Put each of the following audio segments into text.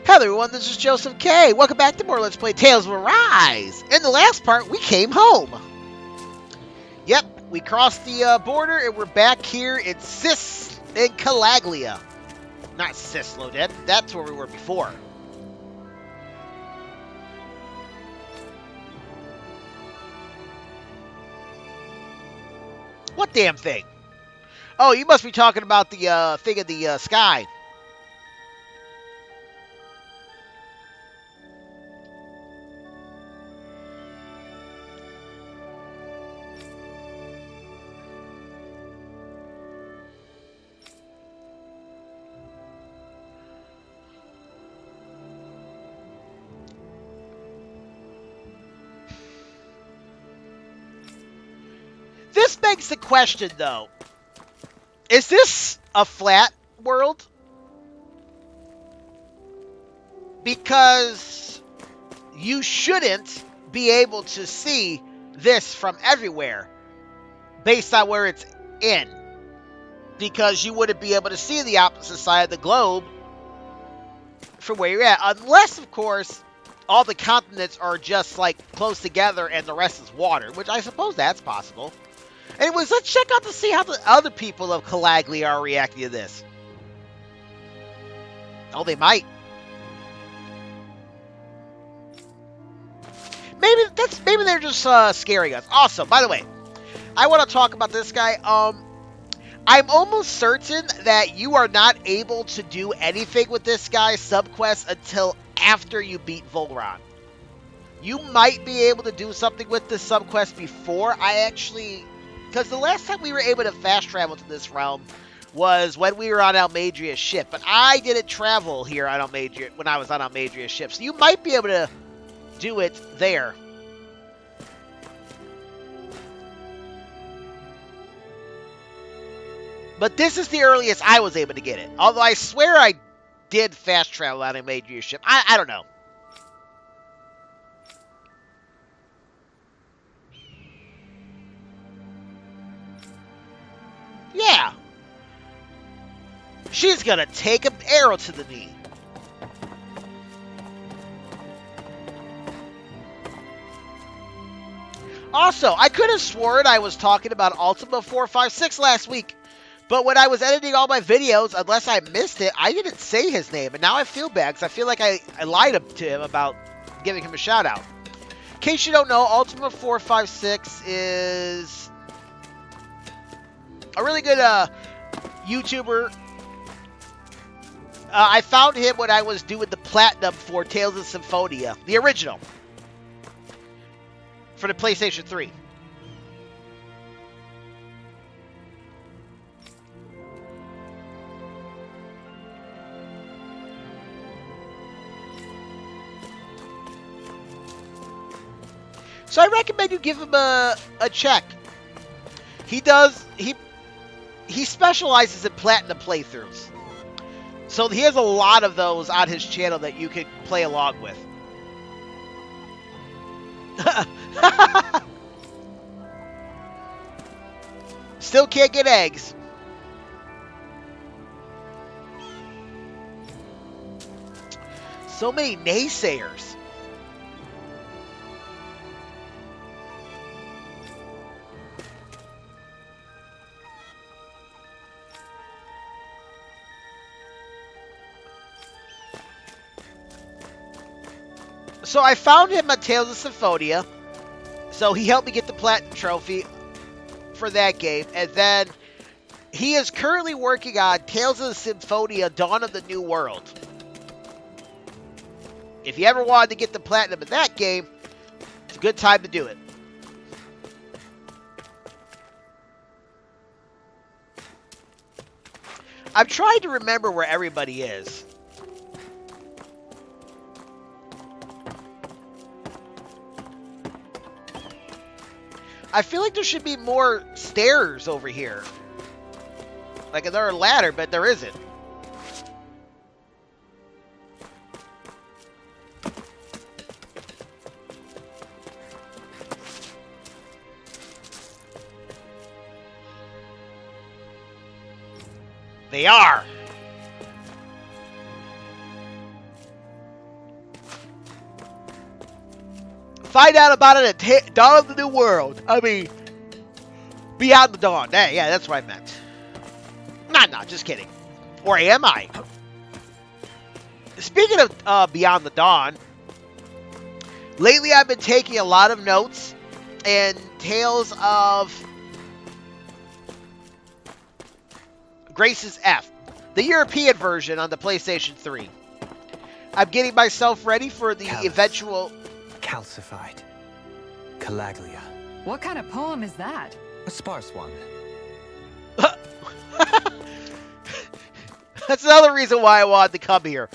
Hello everyone, this is Joseph K. Welcome back to more Let's Play Tales of Arise. In the last part, we came home. Yep, we crossed the border and we're back here in Calaglia. Not Cysloden, that's where we were before. What damn thing? Oh, you must be talking about the thing in the sky. This begs the question, though. Is this a flat world? Because you shouldn't be able to see this from everywhere based on where it's in. Because you wouldn't be able to see the opposite side of the globe from where you're at. Unless, of course, all the continents are just, like, close together and the rest is water. Which I suppose that's possible. Anyways, let's check out to see how the other people of Calaglia are reacting to this. Oh, they might. Maybe they're just scaring us. Also, by the way, I want to talk about this guy. I'm almost certain that you are not able to do anything with this guy's subquest until after you beat Volron. You might be able to do something with this subquest before I actually... Because the last time we were able to fast travel to this realm was when we were on Almadria's ship. But I didn't travel here on Almadria when I was on Almadria's ship. So you might be able to do it there. But this is the earliest I was able to get it. Although I swear I did fast travel on Almadria's ship. I don't know. Yeah. She's gonna take an arrow to the knee. Also, I could have sworn I was talking about Ultima 456 last week. But when I was editing all my videos, unless I missed it, I didn't say his name. And now I feel bad because I feel like I lied to him about giving him a shout out. In case you don't know, Ultima 456 is a really good YouTuber. I found him when I was doing the Platinum for Tales of Symphonia, the original, for the PlayStation 3. So I recommend you give him a check. He specializes in Platinum playthroughs. So he has a lot of those on his channel that you can play along with. Still can't get eggs. So many naysayers. So I found him on Tales of Symphonia. So he helped me get the Platinum Trophy for that game. And then he is currently working on Tales of Symphonia Dawn of the New World. If you ever wanted to get the Platinum in that game, it's a good time to do it. I'm trying to remember where everybody is. I feel like there should be more stairs over here. Like another ladder, but there isn't. They are. Find out about it at Dawn of the New World. I mean, Beyond the Dawn. Hey, yeah, that's what I meant. Nah, just kidding. Or am I? Speaking of Beyond the Dawn, lately I've been taking a lot of notes and Tales of Grace's F, the European version on the PlayStation 3. I'm getting myself ready for the eventual... Calcified. Calaglia. What kind of poem is that? A sparse one. That's another reason why I wanted to come here.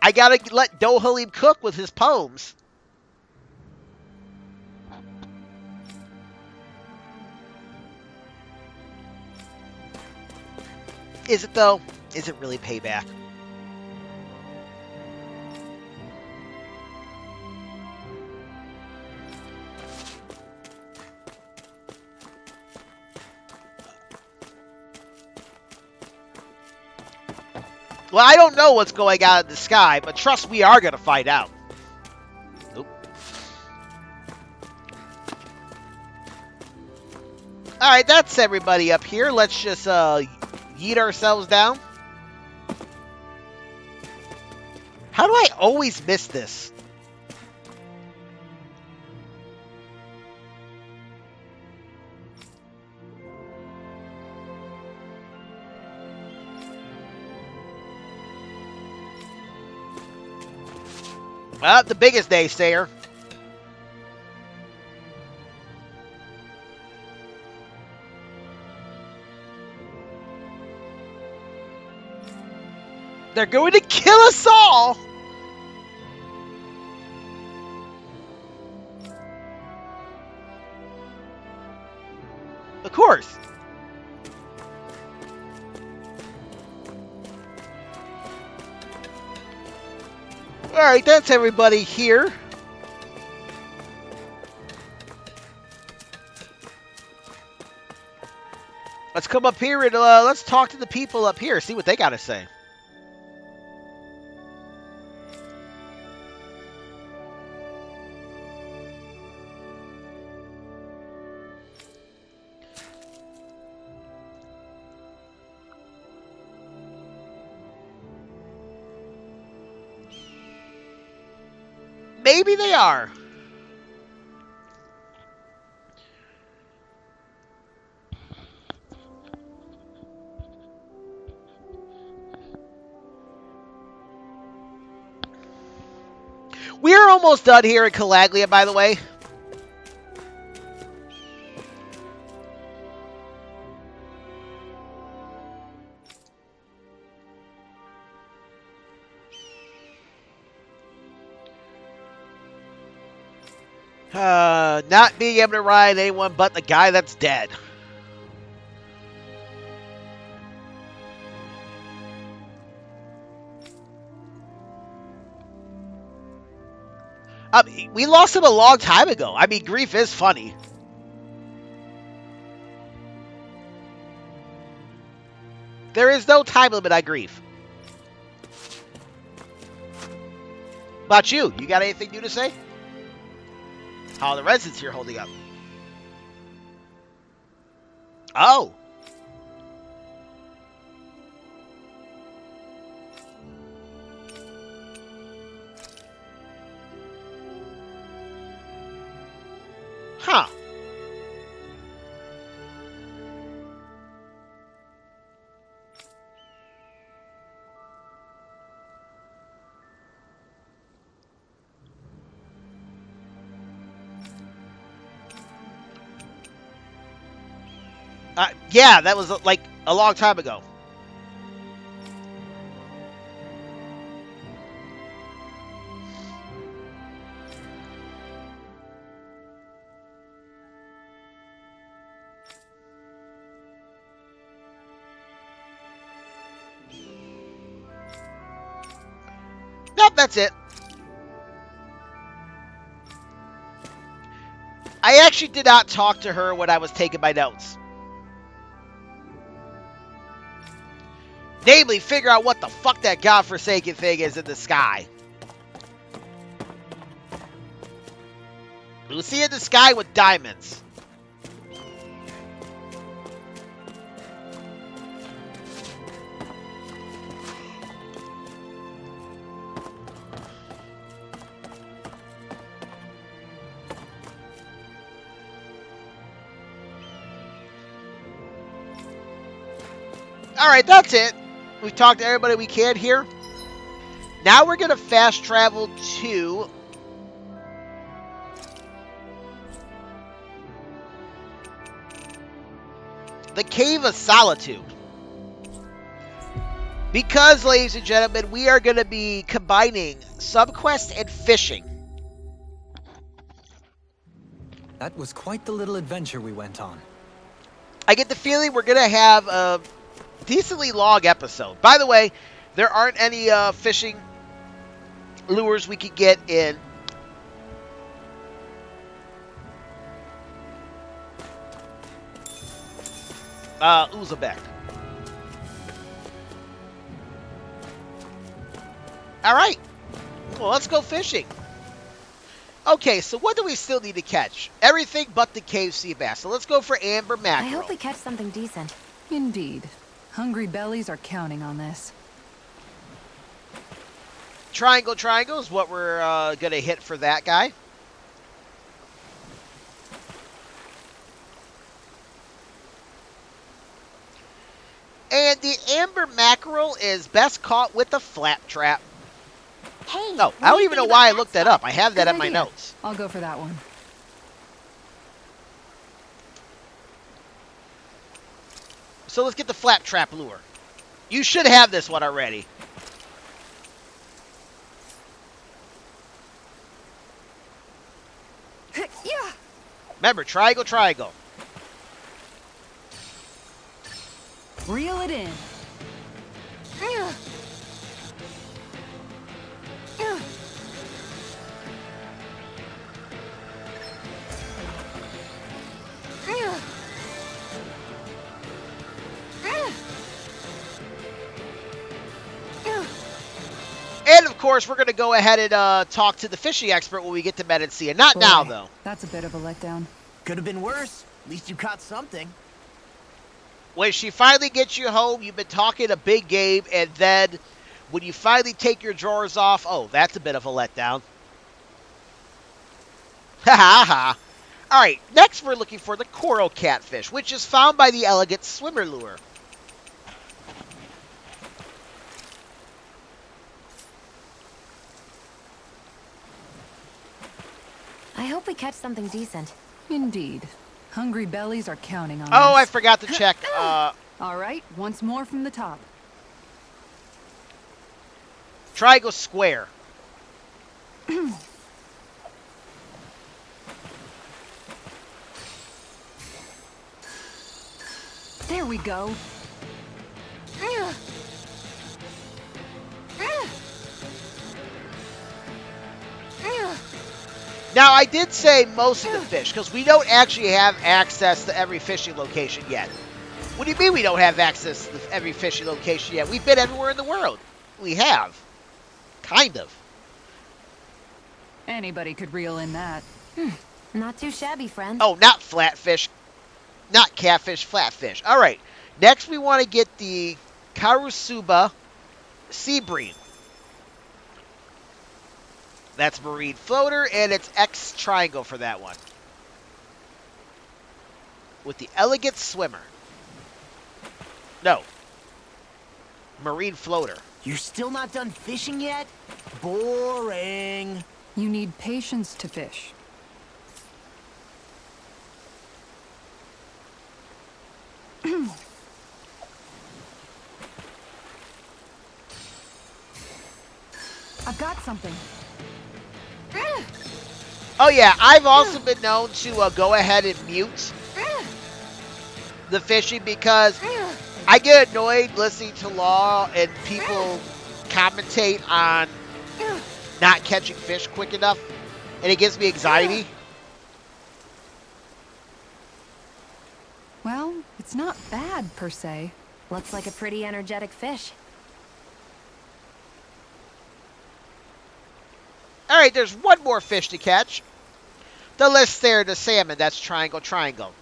I gotta let Dohalim cook with his poems. Is it though? Is it really payback? Well, I don't know what's going on in the sky, but trust we are going to find out. Nope. Alright, that's everybody up here. Let's just yeet ourselves down. How do I always miss this? Well, the biggest naysayer. They're going to kill us all! Of course. Alright, that's everybody here. Let's come up here and let's talk to the people up here, see what they got to say. Maybe they are. We're almost done here in Calaglia, by the way. Not being able to ride anyone but the guy that's dead. We lost him a long time ago. I mean, grief is funny. There is no time limit on grief. About you? You got anything new to say? How are the residents here holding up? Oh. Huh. Yeah, that was like a long time ago. Nope, that's it. I actually did not talk to her when I was taking my notes. Namely, figure out what the fuck that godforsaken thing is in the sky. Lucy in the sky with diamonds. Alright, that's it. We've talked to everybody we can here. Now we're going to fast travel to the Cave of Solitude. Because, ladies and gentlemen, we are going to be combining subquest and fishing. That was quite the little adventure we went on. I get the feeling we're going to have a decently long episode. By the way, there aren't any fishing lures we could get in Uzbek. Alright. Well, let's go fishing. Okay, so what do we still need to catch? Everything but the cave sea bass. So let's go for amber mackerel. I hope we catch something decent. Indeed. Hungry bellies are counting on this. Triangle is what we're going to hit for that guy. And the amber mackerel is best caught with a Flaptrap. Hey, No, I don't even know why I looked that up. I have that in my idea. notes. I'll go for that one. So let's get the Flaptrap lure. You should have this one already. Yeah. Remember, triangle. Reel it in. And, of course, we're going to go ahead and talk to the fishing expert when we get to Menancia. Not Boy, now, though. That's a bit of a letdown. Could have been worse. At least you caught something. When she finally gets you home, you've been talking a big game, and then when you finally take your drawers off, oh, that's a bit of a letdown. Ha ha ha. All right, next we're looking for the coral catfish, which is found by the elegant swimmer lure. I hope we catch something decent. Indeed. Hungry bellies are counting on Oh, I this. forgot to check. All right, once more from the top. Triangle square. There we go. Now, I did say most of the fish, because we don't actually have access to every fishing location yet. What do you mean we don't have access to every fishing location yet? We've been everywhere in the world. We have. Kind of. Anybody could reel in that. Not too shabby, friend. Oh, not flatfish. Not catfish, flatfish. All right. Next, we want to get the Karasuba sea bream. That's marine floater, and it's X triangle for that one. With the elegant swimmer. No. Marine floater. You're still not done fishing yet? Boring. You need patience to fish. I've got something. Oh, yeah. I've also been known to go ahead and mute the fishing because I get annoyed listening to Law and people commentate on not catching fish quick enough, and it gives me anxiety. Well, it's not bad, per se. Looks like a pretty energetic fish. All right, there's one more fish to catch. The Lacerda Salmon, that's triangle, triangle.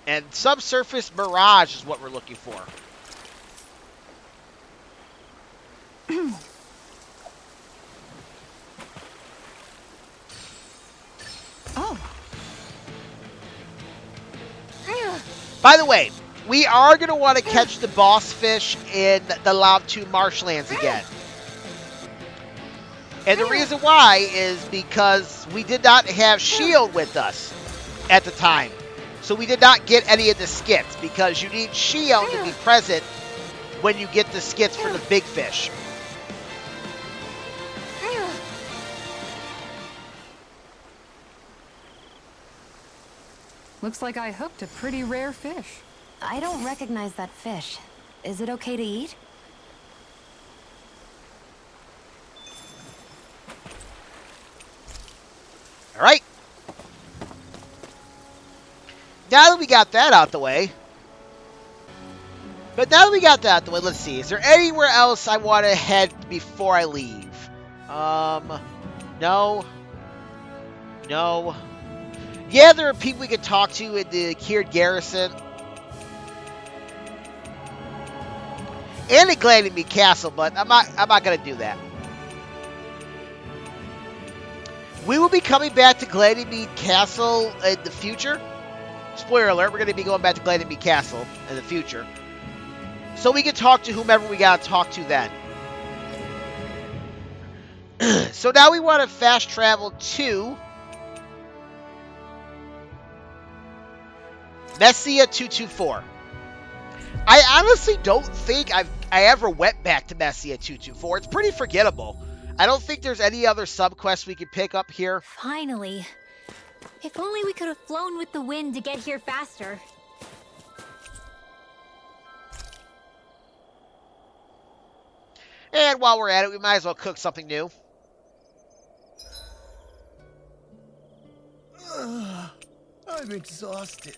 And Subsurface Mirage is what we're looking for. Oh. By the way, we are going to want to catch the boss fish in the Lava 2 marshlands again. And the reason why is because we did not have shield with us at the time. So we did not get any of the skits because you need shield to be present when you get the skits for the big fish. Looks like I hooked a pretty rare fish. I don't recognize that fish. Is it okay to eat? All right. Now that we got that out the way. But now that we got that out the way, let's see. Is there anywhere else I want to head before I leave? No. No. Yeah, there are people we could talk to in the Kieran Garrison. And at Gladymede Castle, but I'm not gonna do that. We will be coming back to Gladymede Castle in the future. Spoiler alert, we're going to be going back to Gladymede Castle in the future. So we can talk to whomever we got to talk to then. So now we want to fast travel to Messia 224. I honestly don't think I ever went back to Messia 224. It's pretty forgettable. I don't think there's any other sub-quests we can pick up here. Finally. If only we could have flown with the wind to get here faster. And while we're at it, we might as well cook something new. I'm exhausted.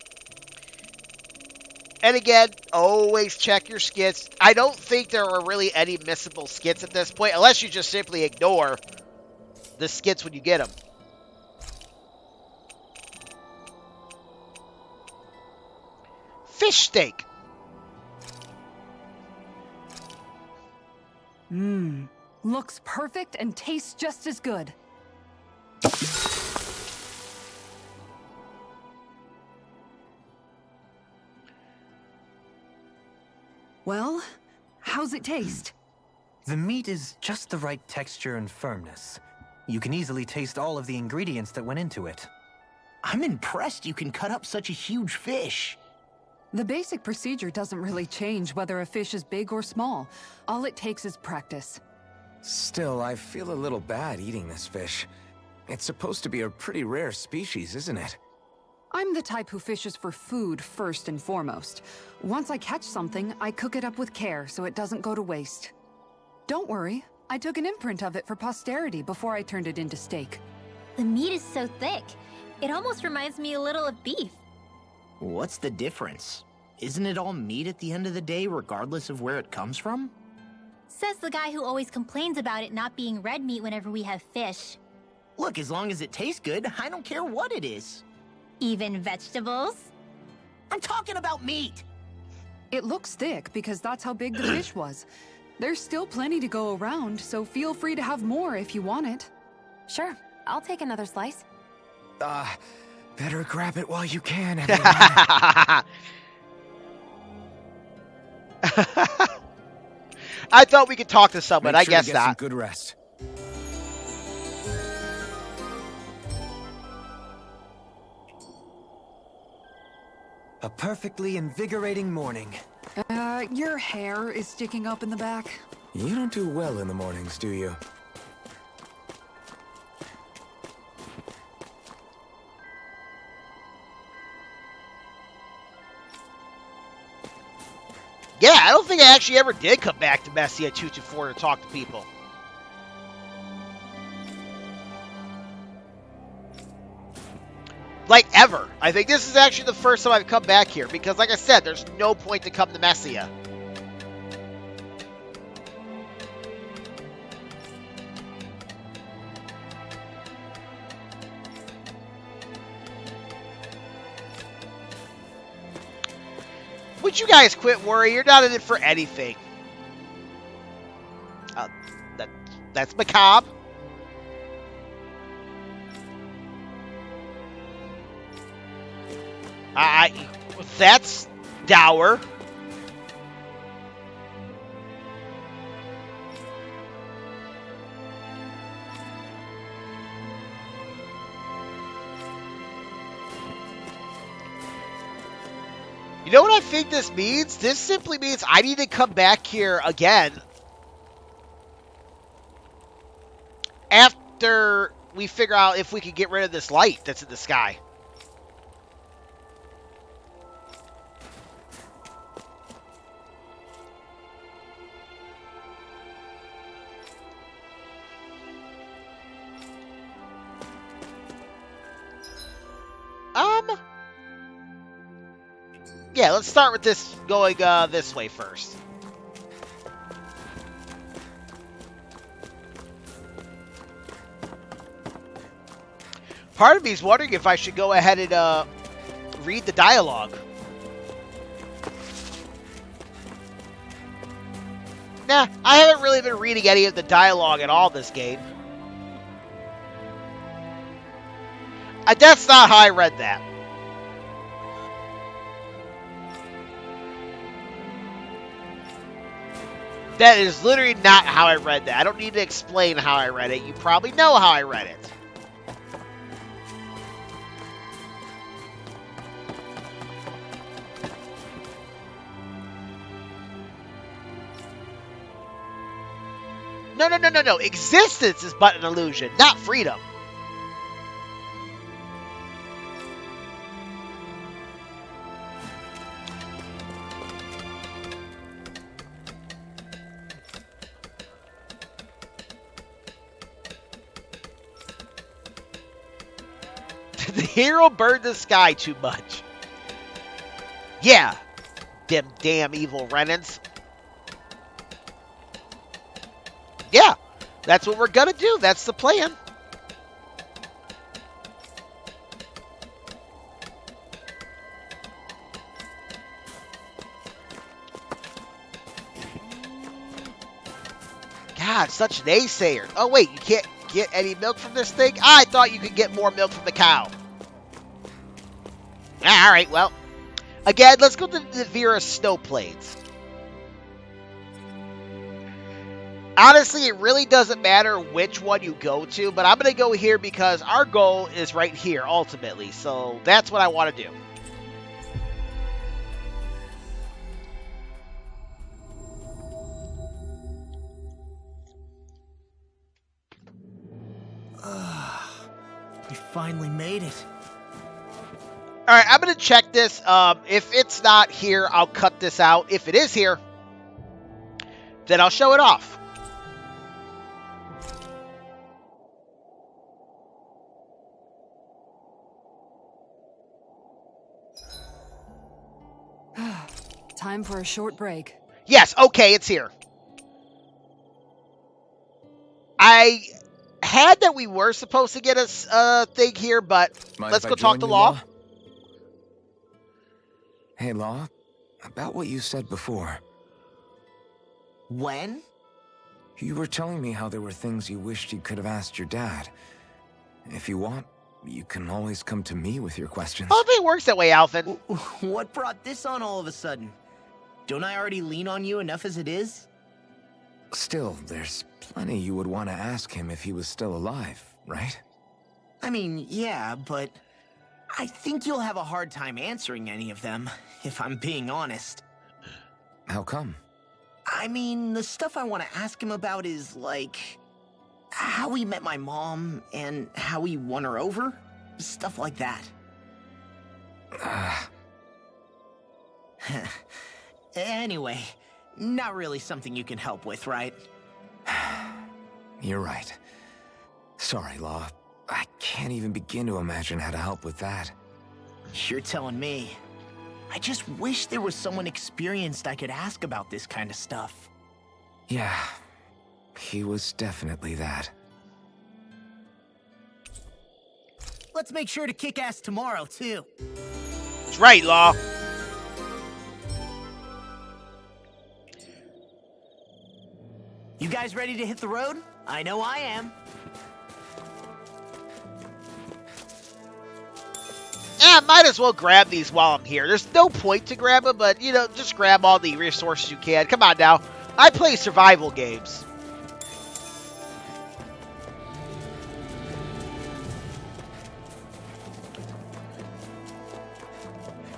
And again, always check your skits. I don't think there are really any missable skits at this point, unless you just simply ignore the skits when you get them. Fish steak. Mmm. Looks perfect and tastes just as good. Well, how's it taste? The meat is just the right texture and firmness. You can easily taste all of the ingredients that went into it. I'm impressed you can cut up such a huge fish. The basic procedure doesn't really change whether a fish is big or small. All it takes is practice. Still, I feel a little bad eating this fish. It's supposed to be a pretty rare species, isn't it? I'm the type who fishes for food first and foremost. Once I catch something, I cook it up with care so it doesn't go to waste. Don't worry, I took an imprint of it for posterity before I turned it into steak. The meat is so thick. It almost reminds me a little of beef. What's the difference? Isn't it all meat at the end of the day, regardless of where it comes from? Says the guy who always complains about it not being red meat whenever we have fish. Look, as long as it tastes good, I don't care what it is. Even vegetables? I'm talking about meat! It looks thick because that's how big the fish was. There's still plenty to go around, so feel free to have more if you want it. Sure, I'll take another slice. Better grab it while you can, everyone. I thought we could talk to someone. Make I sure guess to get some not. good rest. A perfectly invigorating morning. Your hair is sticking up in the back. You don't do well in the mornings, do you? Yeah, I don't think I actually ever did come back to Messia 224 to talk to people. Like, ever. I think this is actually the first time I've come back here, because like I said, there's no point to come to Messia. Would you guys quit worrying? You're not in it for anything. That's macabre. That's dour. You know what I think this means? This simply means I need to come back here again after we figure out if we can get rid of this light that's in the sky. Yeah, let's start with this going this way first. Part of me is wondering if I should go ahead and read the dialogue. Nah, I haven't really been reading any of the dialogue at all this game. That's not how I read that. That is literally not how I read that. I don't need to explain how I read it. You probably know how I read it. No. Existence is but an illusion, not freedom. The hero burned the sky too much. Yeah, them damn evil remnants. Yeah, that's what we're gonna do. That's the plan. God, such naysayers. Oh, wait, you can't get any milk from this thing? I thought you could get more milk from the cow. All right, well. Again, let's go to the Nevira Snowplains. Honestly, it really doesn't matter which one you go to, but I'm going to go here because our goal is right here, ultimately. So that's what I want to do. We finally made it. All right, I'm going to check this. If it's not here, I'll cut this out. If it is here, then I'll show it off. Time for a short break. Yes, okay, it's here. I had that we were supposed to get a thing here, but let's go talk to Law. Hey, Law. About what you said before. When? You were telling me how there were things you wished you could have asked your dad. If you want, you can always come to me with your questions. I don't think it works that way, Alvin. What brought this on all of a sudden? Don't I already lean on you enough as it is? Still, there's plenty you would want to ask him if he was still alive, right? I mean, yeah, but I think you'll have a hard time answering any of them, if I'm being honest. How come? I mean, the stuff I want to ask him about is, like, how he met my mom and how he won her over. Stuff like that. Anyway, not really something you can help with, right? You're right. Sorry, Law. I can't even begin to imagine how to help with that. You're telling me. I just wish there was someone experienced I could ask about this kind of stuff. Yeah, he was definitely that. Let's make sure to kick ass tomorrow, too. That's right, Law. You guys ready to hit the road? I know I am. Might as well grab these while I'm here. There's no point to grab them, but, you know, just grab all the resources you can. Come on now. I play survival games.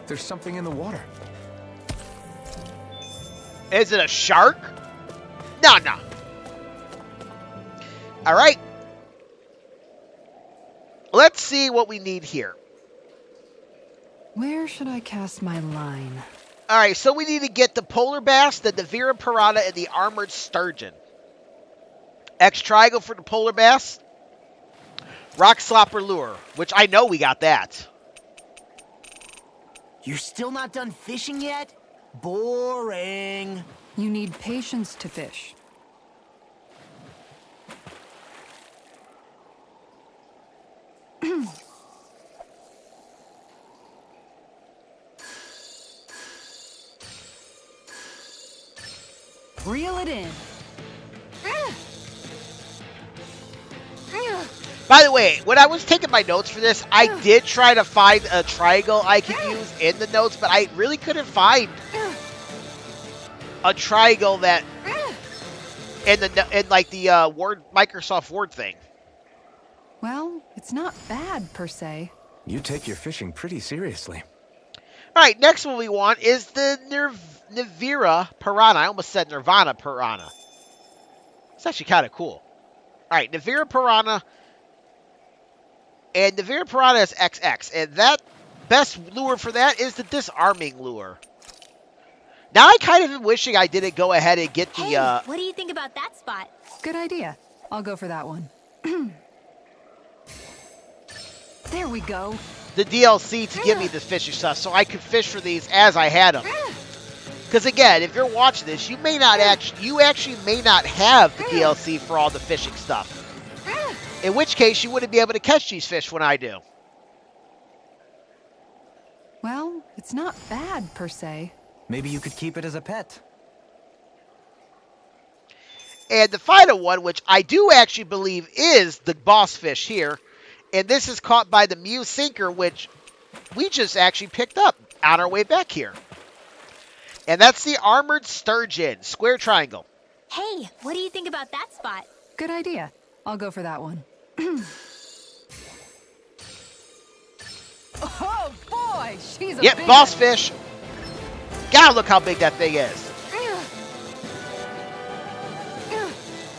There's something in the water. Is it a shark? No. All right. Let's see what we need here. Where should I cast my line? All right, so we need to get the polar bass, the Nevira Piranha, and the armored sturgeon. X triangle for the polar bass. Rock slopper lure, which I know we got that. You're still not done fishing yet? Boring. You need patience to fish. Reel it in. By the way, when I was taking my notes for this, I did try to find a triangle I could use in the notes, but I really couldn't find a triangle that in like the Word Microsoft Word thing. Well, it's not bad per se. You take your fishing pretty seriously. All right, next one we want is the Nevira Piranha. I almost said Nirvana Piranha. It's actually kind of cool. All right, Nevira Piranha. And Nevira Piranha is XX. And that best lure for that is the Disarming lure. Now, I kind of am wishing I didn't go ahead and get the... Hey, what do you think about that spot? Good idea. I'll go for that one. There we go. the DLC to give me the fishing stuff so I could fish for these as I had them. Because again, if you're watching this, you actually may not have the DLC for all the fishing stuff. In which case, you wouldn't be able to catch these fish when I do. Well, it's not bad, per se. Maybe you could keep it as a pet. And the final one, which I do actually believe is the boss fish here, and this is caught by the Mieu sinker, which we just actually picked up on our way back here. And that's the armored sturgeon, square triangle. Hey, what do you think about that spot? Good idea. I'll go for that one. Oh boy, she's a big boss one. fish. Gotta look how big that thing is.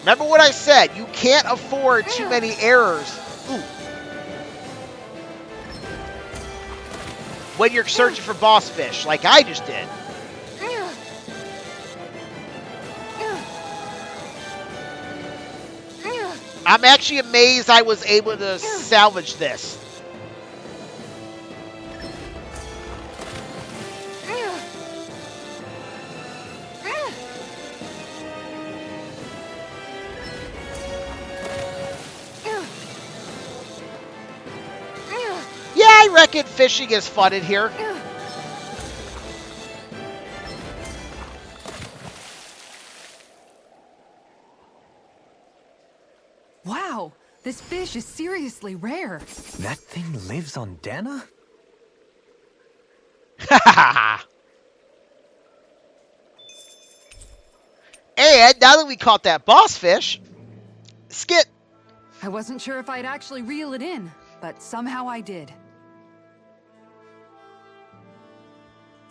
Remember what I said, you can't afford too many errors. Ooh. When you're searching for boss fish, like I just did. I'm actually amazed I was able to salvage this. Yeah, I reckon fishing is fun in here. Wow, this fish is seriously rare. That thing lives on Dana? And now that we caught that boss fish, Skit. I wasn't sure if I'd actually reel it in, but somehow I did.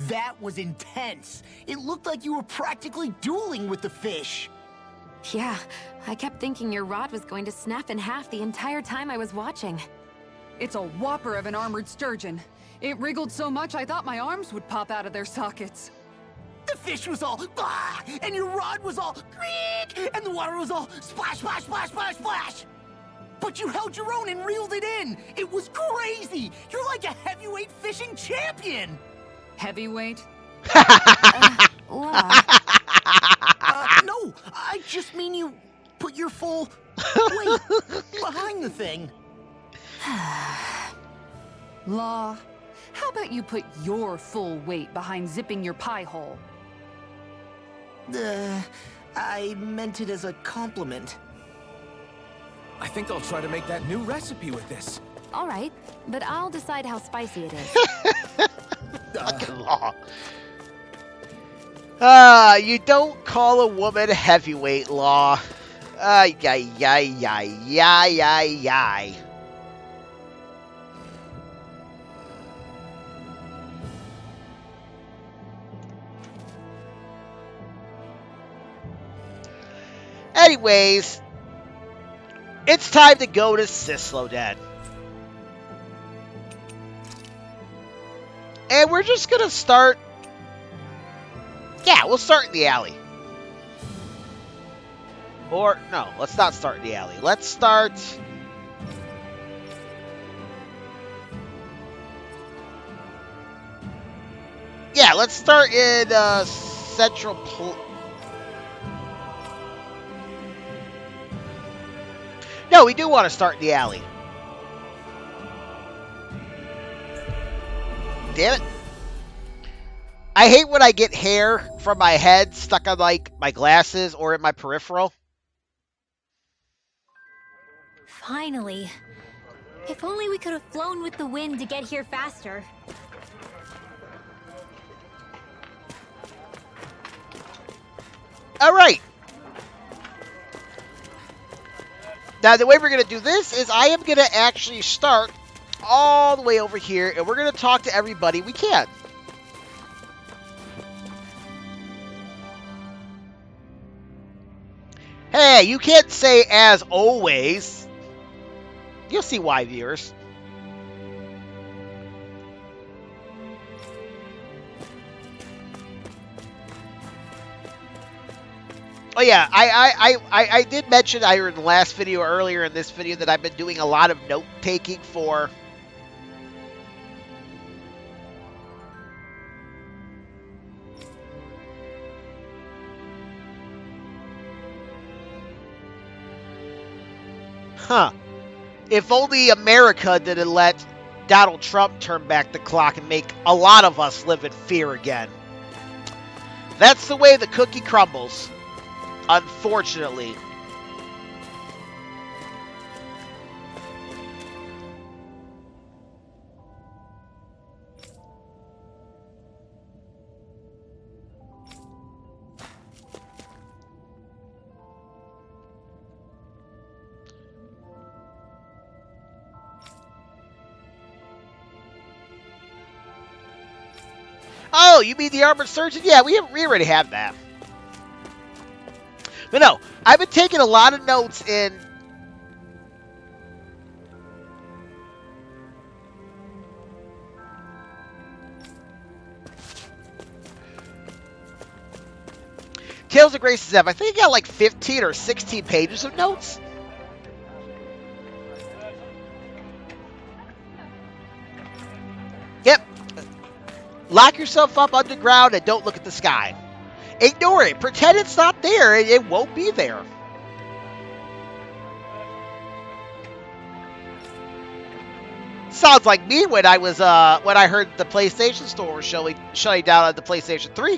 That was intense. It looked like you were practically dueling with the fish. Yeah, I kept thinking your rod was going to snap in half the entire time I was watching. It's a whopper of an armored sturgeon. It wriggled so much I thought my arms would pop out of their sockets. The fish was all bah, and your rod was all creak, and the water was all splash, splash, splash, splash, splash. But you held your own and reeled it in. It was crazy. You're like a heavyweight fishing champion. Heavyweight? Law. No, I just mean you put your full weight behind the thing. Law, how about you put your full weight behind zipping your pie hole? I meant it as a compliment. I think I'll try to make that new recipe with this. All right, but I'll decide how spicy it is. Fucking law. You don't call a woman heavyweight, Law. Ay, ay, ay, ay, ay, ay, ay. Anyways, it's time to go to Cysloden. And we're just going to start... Yeah, we'll start in the alley. Or, no, let's not start in the alley. Let's start... Yeah, let's start in Central... No, we do want to start in the alley. Damn it. I hate when I get hair from my head stuck on, like, my glasses or in my peripheral. Finally. If only we could have flown with the wind to get here faster. All right. Now, the way we're going to do this is I am going to actually start all the way over here, and we're going to talk to everybody we can. Hey, you can't say as always. You'll see why, viewers. Oh yeah, I did mention either in the last video or earlier in this video that I've been doing a lot of note taking for if only America didn't let Donald Trump turn back the clock and make a lot of us live in fear again. That's the way the cookie crumbles. Unfortunately. Oh, you mean the Armored Surgeon? Yeah, we already have that. But no, I've been taking a lot of notes in... Tales of Grace's F. I think I got like 15 or 16 pages of notes. Yep. Lock yourself up underground and don't look at the sky. Ignore it. Pretend it's not there. It won't be there. Sounds like me when I was when I heard the PlayStation Store was shutting down on the PlayStation 3,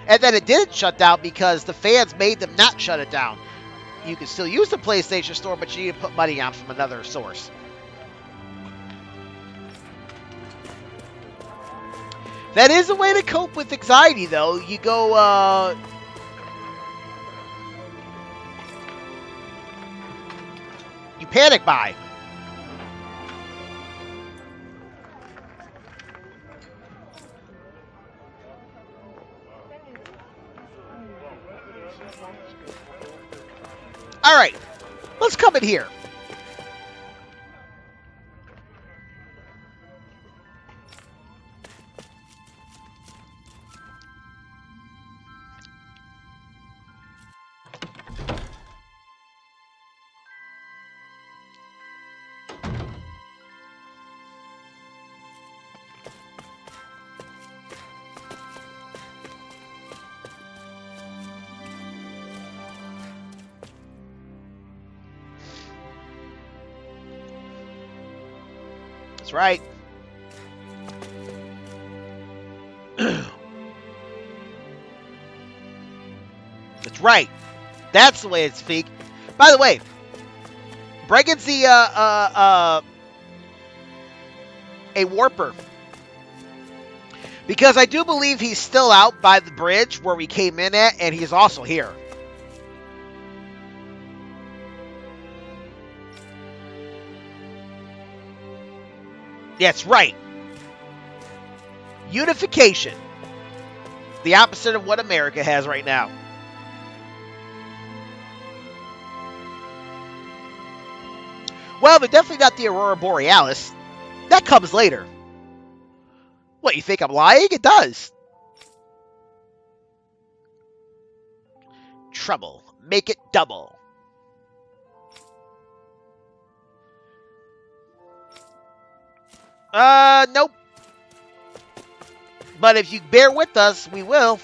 and then it didn't shut down because the fans made them not shut it down. You can still use the PlayStation Store, but you need to put money on from another source. That is a way to cope with anxiety, though. You go, you panic buy. All right, let's come in here. That's right. That's right. That's the way it's speak. By the way, Bregan's the a warper. Because I do believe he's still out by the bridge where we came in at, and he's also here. That's right. Unification. The opposite of what America has right now. Well, they're definitely not the Aurora Borealis. That comes later. What, you think I'm lying? It does. Trouble. Make it double. Nope. But if you bear with us, we will.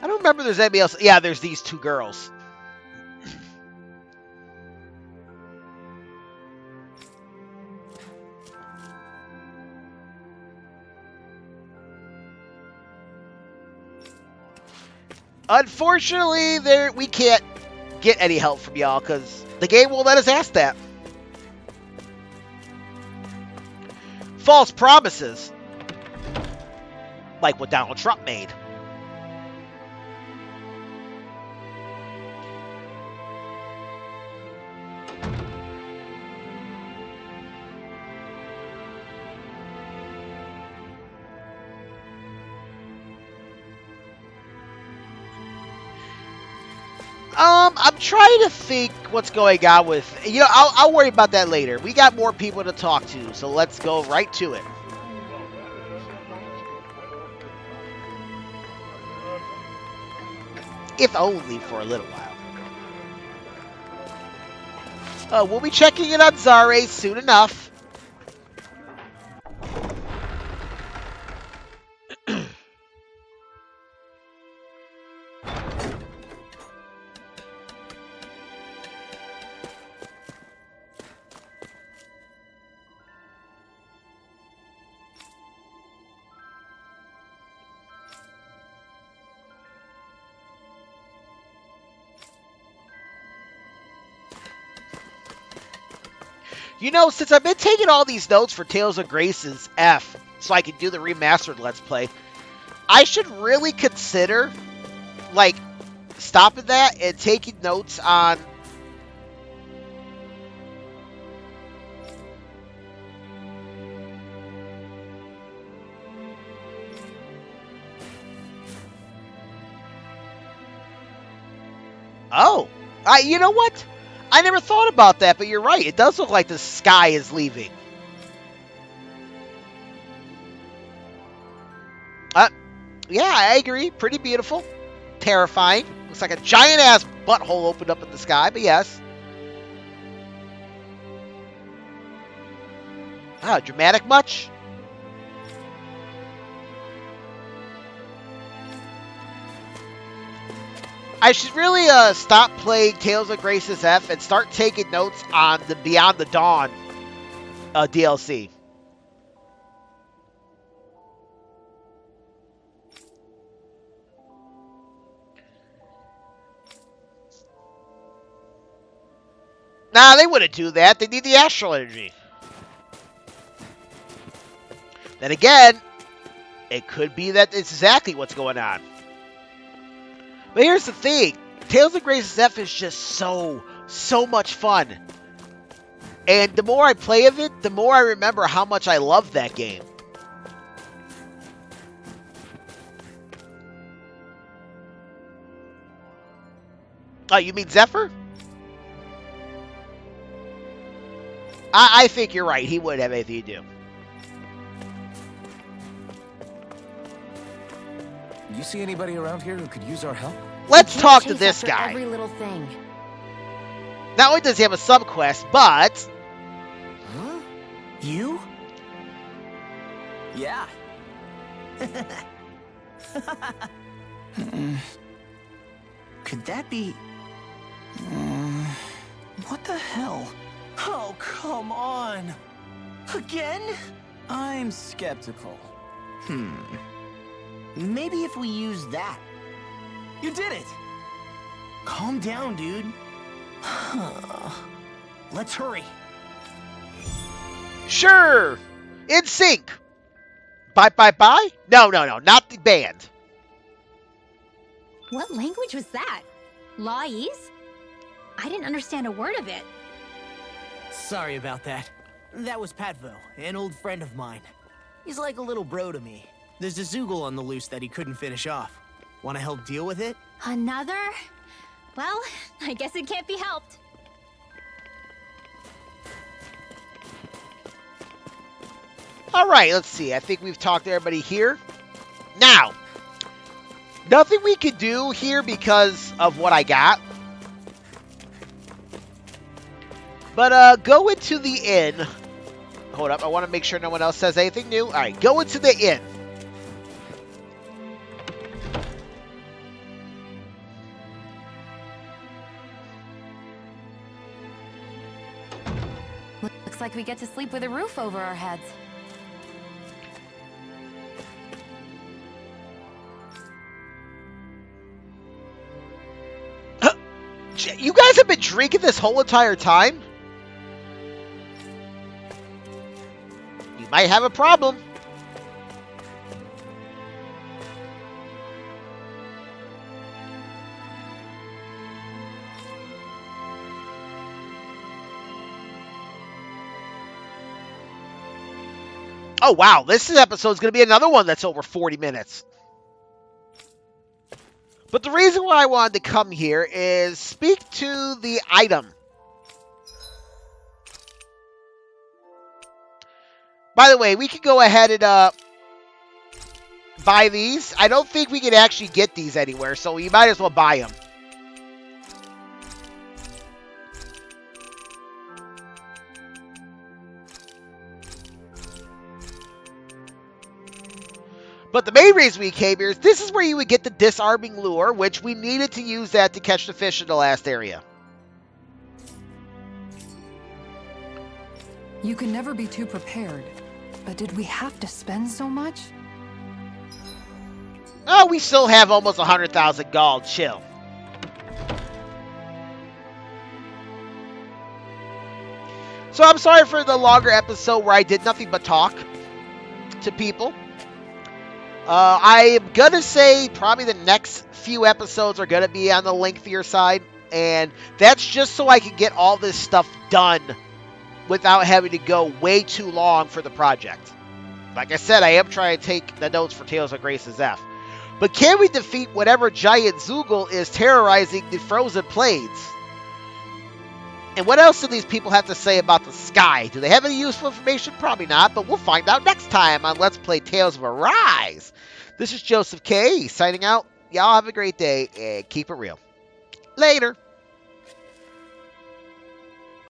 I don't remember if there's anybody else. Yeah, there's these two girls. Unfortunately, we can't get any help from y'all because the game won't let us ask that. False promises. Like what Donald Trump made. I'm trying to think what's going on with... You know, I'll worry about that later. We got more people to talk to, so let's go right to it. If only for a little while. We'll be checking in on Zare soon enough. You know, since I've been taking all these notes for Tales of Grace's F, so I can do the remastered Let's Play, I should really consider, like, stopping that and taking notes on... Oh, you know what? I never thought about that, but you're right. It does look like the sky is leaving. Yeah, I agree. Pretty beautiful. Terrifying. Looks like a giant-ass butthole opened up in the sky, but yes. Dramatic much? I should really stop playing Tales of Grace's F and start taking notes on the Beyond the Dawn DLC. Nah, they wouldn't do that. They need the astral energy. Then again, it could be that it's exactly what's going on. But here's the thing. Tales of Grace's F is just so much fun. And the more I play of it, the more I remember how much I love that game. Oh, you mean Zephyr? I think you're right. He wouldn't have anything to do. You see anybody around here who could use our help? Let's talk to this guy. Every little thing. Not only does he have a sub-quest, but... Huh? You? Yeah. Could that be... What the hell? Oh, come on. Again? I'm skeptical. Maybe if we use that. You did it! Calm down, dude. Let's hurry. Sure. In sync. Bye, bye, bye? No, not the band. What language was that? Lawese? I didn't understand a word of it. Sorry about that. That was Patvo, an old friend of mine. He's like a little bro to me. There's a Zoogle on the loose that he couldn't finish off. Want to help deal with it? Another? Well, I guess it can't be helped. All right, let's see. I think we've talked to everybody here. Now, nothing we can do here because of what I got. But go into the inn. Hold up, I want to make sure no one else says anything new. All right, go into the inn. Looks like we get to sleep with a roof over our heads. You guys have been drinking this whole entire time? You might have a problem. Oh, wow. This episode is going to be another one that's over 40 minutes. But the reason why I wanted to come here is speak to the item. By the way, we can go ahead and buy these. I don't think we can actually get these anywhere, so you might as well buy them. But the main reason we came here is this is where you would get the disarming lure, which we needed to use that to catch the fish in the last area. You can never be too prepared. But did we have to spend so much? Oh, we still have almost 100,000 gold. Chill. So I'm sorry for the longer episode where I did nothing but talk to people. I am going to say probably the next few episodes are going to be on the lengthier side. And that's just so I can get all this stuff done without having to go way too long for the project. Like I said, I am trying to take the notes for Tales of Grace's F. But can we defeat whatever giant Zoogle is terrorizing the frozen plains? And what else do these people have to say about the sky? Do they have any useful information? Probably not, but we'll find out next time on Let's Play Tales of Arise. This is Joseph K. signing out. Y'all have a great day and keep it real. Later.